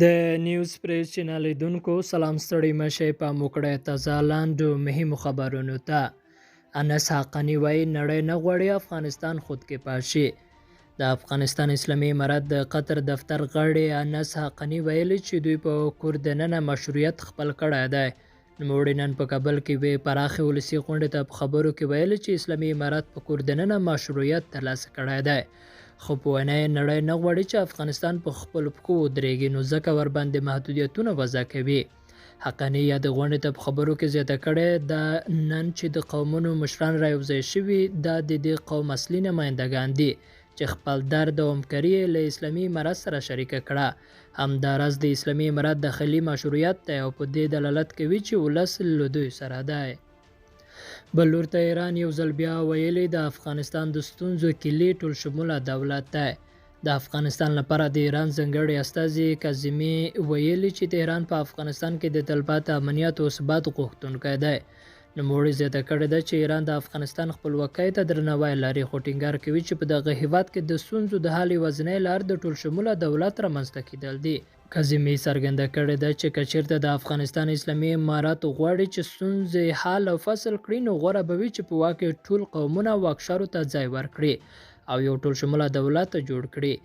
د نیوز پریس چینل لیدونکو سلام ستړي مشئ په موکړه تازه لاندو مهمو خبرونو ته. انس حقانی وایي نړۍ نه غواړي افغانستان خود کې پاشي. د افغانستان اسلامي امارت د قطر دفتر غړي انس حقانی ویلي چې دوی په کور دننه مشروعیت خپل کړی دی. نوموړي نن په کابل کې وی پراخې ولسي غونډې ته په خبرو کې ویلي چې اسلامي امارت په کور دننه مشروعیت ترلاسه کړی دی، خو په وینا یې نړۍ نه غواړي چې افغانستان په خپلو پښو ودرېږي، نو ځکه ورباندې محدودیتونه وضع کوي. حقانی یا د غونډې ته په خبرو کې زیاته کړې دا نن چې د قومونو مشران رايوځای شوي دا د دې قوم اصلي نمایندګان دي چې خپل درد او همکاري له اسلامي امارت سره شریکه کړه. همداراز د اسلامي امارت داخلي مشروعیت دی او په دې دلالت کوي چې ولس له دوی سره دی. بل لور ته ایران یو ځل بیا ویلي د افغانستان د ستونزو کلي ټول شموله دولت دی. د افغانستان لپاره د ایران ځانګړي استازي کاظمي ویلي چې تهران په افغانستان کې د تلپاتې امنیت او ثبات غوښتونکی دی. نوموړي زیاته کړې ده چې ایران د افغانستان خپلواکۍ ته درناوی لري، خو ټینګار کوي چې په دغه هیواد کې د ستونزو د حل یوازینۍ لار د ټول شموله دولت رامنځته کېدل دي. کاظمي څرګنده کړې ده چې که چیرته د افغانستان اسلامي امارت غواړي چې ستونزې حل او فصل کړي، نو غوره به وي چې په واک کې ټول قومونه واکشارو ته ځای ورکړي او یو ټول شموله دولت جوړ کړي.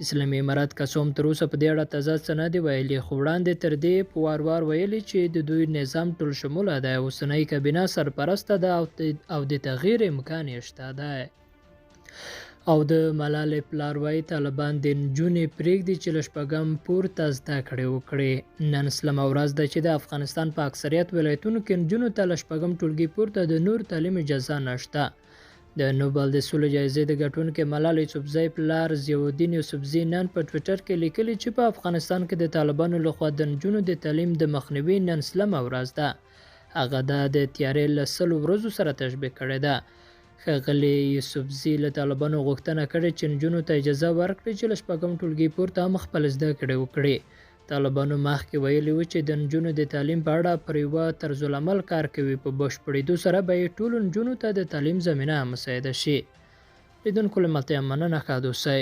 اسلامي امارت که څه هم تر اوسه په دې اړه تازه څه نه دي ویلي، خو وړاندې تر دې په وار ویلي چې د دوی نظام ټول شموله دی، اوسنۍ کابینه سرپرسته ده او د تغییر امکان یې شته دی. او د ملالۍ پلار وایي طالبان د نجونې پرېږدي چې له شپږم پورته زده کړې وکړي. نن سلمه ورځ ده چې د افغانستان په اکثریت ولایتونو کې نجونو ته له شپږم ټولګي پورته د نور تعلیم اجازه نشته. د نوبل د سولې جایزې د ګټونکې ملالۍ یوسفزۍ پلار ضیاءالدین یوسفزي نن په ټویټر کې لیکلي چې په افغانستان کې د طالبانو لخوا د نجونو د تعلیم د مخنیوي نن سلمه ورځ ده. هغه د تیارې له 100 ورځو سره تشبیه کړې ده. ښاغلي یوسفزي له طالبانو غوښتنه کړې چې نجونو ته اجازه ورکړي چې له شپږم ټولګي پورته هم خپل زده کړې وکړي. طالبانو مخکې ویلي و چې د نجونو د تعلیم په اړه پر یوه طرزالعمل کار کوي، په بشپړېدو سره به یې ټولو نجونو ته د تعلیم زمینه مساعده شي. لیدونکو له ملتیا مننه، ښه اوسئ.